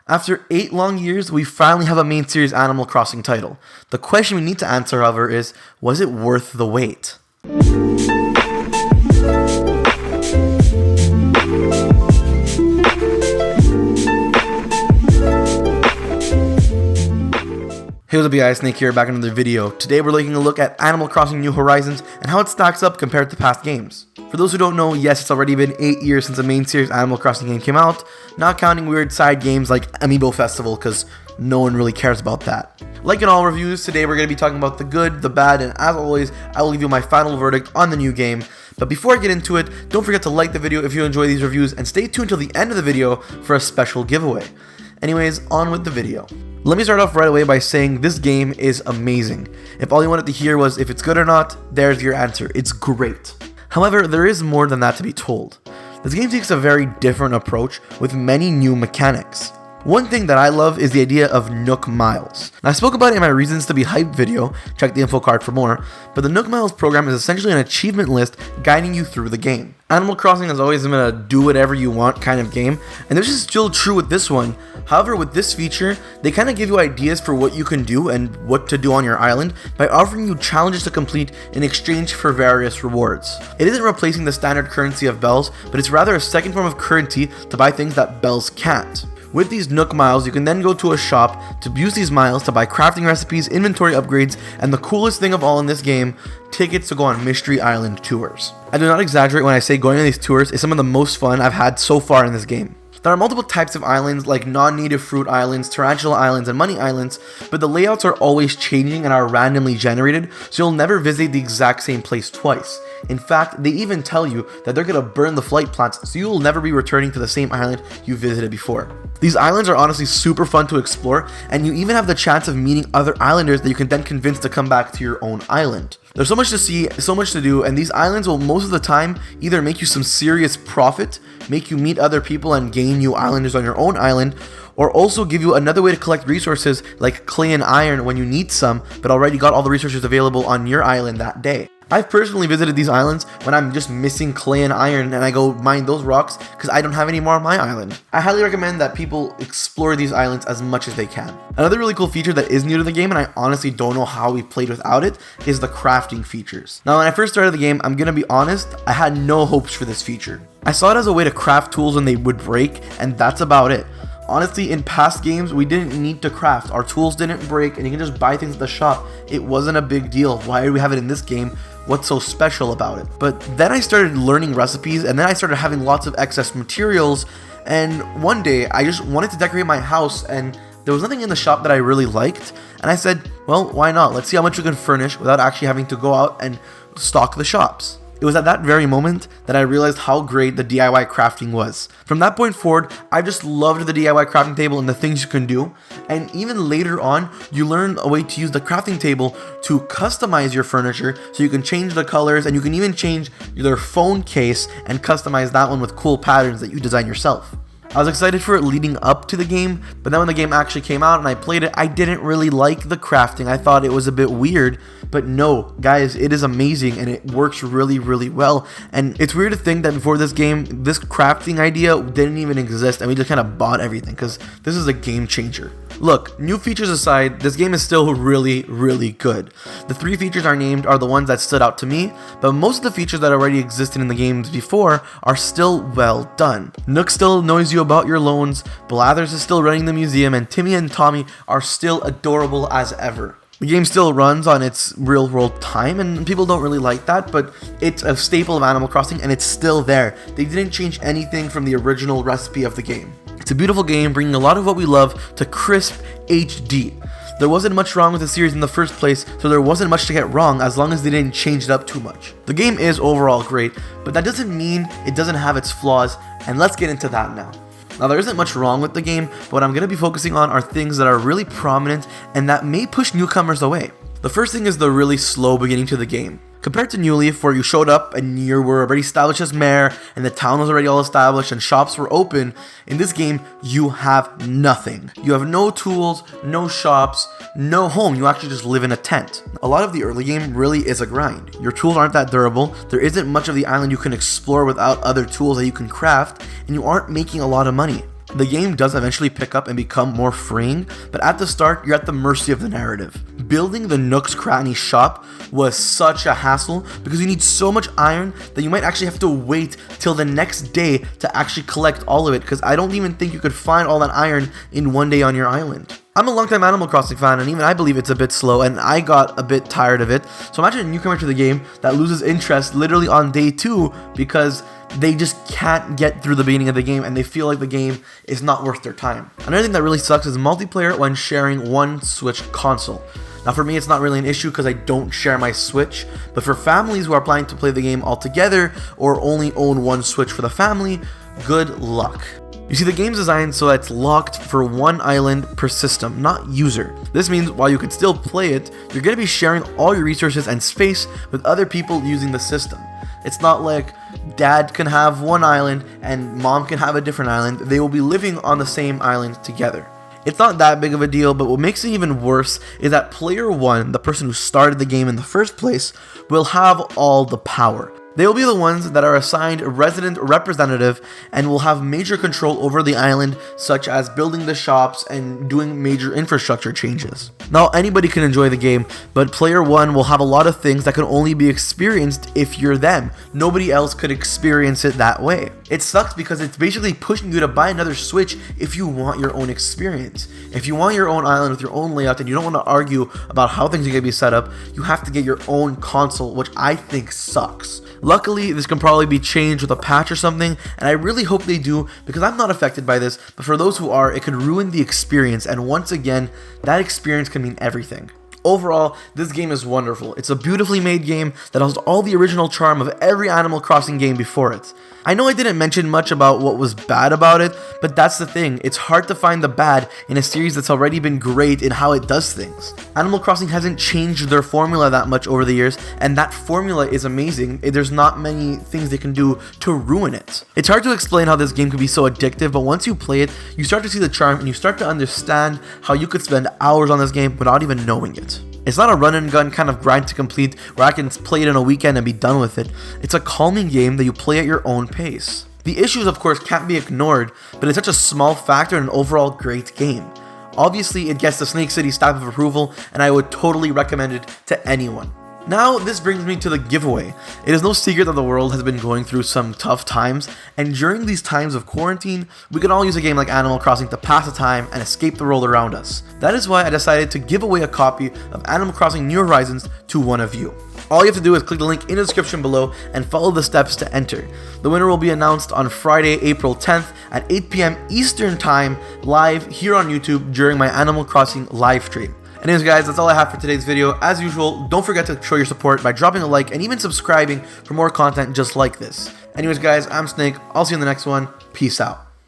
After 8 long years, we finally have a main series Animal Crossing title. The question we need to answer, however, is, was it worth the wait? Hey, what's up guys, Snake here, back in another video. Today we're taking a look at Animal Crossing New Horizons and how it stacks up compared to past games. For those who don't know, yes, it's already been 8 years since the main series Animal Crossing game came out, not counting weird side games like Amiibo Festival, because no one really cares about that. Like in all reviews, today we're going to be talking about the good, the bad, and as always, I will give you my final verdict on the new game. But before I get into it, don't forget to like the video if you enjoy these reviews, and stay tuned till the end of the video for a special giveaway. Anyways, on with the video. Let me start off right away by saying this game is amazing. If all you wanted to hear was if it's good or not, there's your answer. It's great. However, there is more than that to be told. This game takes a very different approach with many new mechanics. One thing that I love is the idea of Nook Miles. Now, I spoke about it in my Reasons to Be Hyped video, check the info card for more, but the Nook Miles program is essentially an achievement list guiding you through the game. Animal Crossing has always been a do whatever you want kind of game, and this is still true with this one. However, with this feature, they kind of give you ideas for what you can do and what to do on your island by offering you challenges to complete in exchange for various rewards. It isn't replacing the standard currency of bells, but it's rather a second form of currency to buy things that bells can't. With these Nook Miles, you can then go to a shop to use these miles to buy crafting recipes, inventory upgrades, and the coolest thing of all in this game, tickets to go on Mystery Island tours. I do not exaggerate when I say going on these tours is some of the most fun I've had so far in this game. There are multiple types of islands like non-native fruit islands, tarantula islands, and money islands, but the layouts are always changing and are randomly generated, so you'll never visit the exact same place twice. In fact, they even tell you that they're going to burn the flight plans, so you will never be returning to the same island you visited before. These islands are honestly super fun to explore, and you even have the chance of meeting other islanders that you can then convince to come back to your own island. There's so much to see, so much to do, and these islands will most of the time either make you some serious profit, make you meet other people and gain new islanders on your own island, or also give you another way to collect resources like clay and iron when you need some, but already got all the resources available on your island that day. I've personally visited these islands when I'm just missing clay and iron and I go mine those rocks because I don't have any more on my island. I highly recommend that people explore these islands as much as they can. Another really cool feature that is new to the game, and I honestly don't know how we played without it, is the crafting features. Now, when I first started the game, I'm gonna be honest, I had no hopes for this feature. I saw it as a way to craft tools when they would break, and that's about it. Honestly, in past games, we didn't need to craft. Our tools didn't break, and you can just buy things at the shop. It wasn't a big deal. Why do we have it in this game? What's so special about it? But then I started learning recipes, and then I started having lots of excess materials, and one day I just wanted to decorate my house, and there was nothing in the shop that I really liked, and I said, well, why not? Let's see how much we can furnish without actually having to go out and stock the shops. It was at that very moment that I realized how great the DIY crafting was. From that point forward, I just loved the DIY crafting table and the things you can do. And even later on, you learn a way to use the crafting table to customize your furniture, so you can change the colors, and you can even change your phone case and customize that one with cool patterns that you design yourself. I was excited for it leading up to the game, but then when the game actually came out and I played it, I didn't really like the crafting. I thought it was a bit weird, but no, guys, it is amazing and it works really, really well. And it's weird to think that before this game, this crafting idea didn't even exist and we just kind of bought everything, because this is a game changer. Look, new features aside, this game is still really, really good. The 3 features I named are the ones that stood out to me, but most of the features that already existed in the games before are still well done. Nook still knows you about your loans, Blathers is still running the museum, and Timmy and Tommy are still adorable as ever. The game still runs on its real world time, and people don't really like that, but it's a staple of Animal Crossing and it's still there. They didn't change anything from the original recipe of the game. It's a beautiful game, bringing a lot of what we love to crisp HD. There wasn't much wrong with the series in the first place, so there wasn't much to get wrong as long as they didn't change it up too much. The game is overall great, but that doesn't mean it doesn't have its flaws, and let's get into that now. Now, there isn't much wrong with the game, but what I'm going to be focusing on are things that are really prominent and that may push newcomers away. The first thing is the really slow beginning to the game. Compared to New Leaf, where you showed up and you were already established as mayor and the town was already all established and shops were open, in this game you have nothing. You have no tools, no shops, no home. You actually just live in a tent. A lot of the early game really is a grind. Your tools aren't that durable, there isn't much of the island you can explore without other tools that you can craft, and you aren't making a lot of money. The game does eventually pick up and become more freeing, but at the start, you're at the mercy of the narrative. Building the Nook's Cranny shop was such a hassle because you need so much iron that you might actually have to wait till the next day to actually collect all of it, because I don't even think you could find all that iron in one day on your island. I'm a longtime Animal Crossing fan, and even I believe it's a bit slow, and I got a bit tired of it. So imagine a newcomer to the game that loses interest literally on day 2 because they just can't get through the beginning of the game and they feel like the game is not worth their time. Another thing that really sucks is multiplayer when sharing one Switch console. Now for me, it's not really an issue because I don't share my Switch, but for families who are planning to play the game all together or only own one Switch for the family, good luck. You see, the game's designed so that it's locked for one island per system, not user. This means while you can still play it, you're going to be sharing all your resources and space with other people using the system. It's not like dad can have one island and mom can have a different island. They will be living on the same island together. It's not that big of a deal, but what makes it even worse is that player 1, the person who started the game in the first place, will have all the power. They will be the ones that are assigned a resident representative and will have major control over the island, such as building the shops and doing major infrastructure changes. Now, anybody can enjoy the game, but player 1 will have a lot of things that can only be experienced if you're them. Nobody else could experience it that way. It sucks because it's basically pushing you to buy another Switch if you want your own experience. If you want your own island with your own layout and you don't want to argue about how things are going to be set up, you have to get your own console, which I think sucks. Luckily, this can probably be changed with a patch or something, and I really hope they do because I'm not affected by this, but for those who are, it could ruin the experience, and once again, that experience can mean everything. Overall, this game is wonderful. It's a beautifully made game that has all the original charm of every Animal Crossing game before it. I know I didn't mention much about what was bad about it, but that's the thing. It's hard to find the bad in a series that's already been great in how it does things. Animal Crossing hasn't changed their formula that much over the years, and that formula is amazing. There's not many things they can do to ruin it. It's hard to explain how this game could be so addictive, but once you play it, you start to see the charm and you start to understand how you could spend hours on this game without even knowing it. It's not a run and gun kind of grind to complete where I can play it in a weekend and be done with it. It's a calming game that you play at your own pace. The issues, of course, can't be ignored, but it's such a small factor in an overall great game. Obviously, it gets the SnakeCity stamp of approval, and I would totally recommend it to anyone. Now, this brings me to the giveaway. It is no secret that the world has been going through some tough times, and during these times of quarantine, we can all use a game like Animal Crossing to pass the time and escape the world around us. That is why I decided to give away a copy of Animal Crossing New Horizons to one of you. All you have to do is click the link in the description below and follow the steps to enter. The winner will be announced on Friday, April 10th at 8 p.m. Eastern Time, live here on YouTube during my Animal Crossing live stream. Anyways guys, that's all I have for today's video. As usual, don't forget to show your support by dropping a like and even subscribing for more content just like this. Anyways guys, I'm Snake. I'll see you in the next one. Peace out.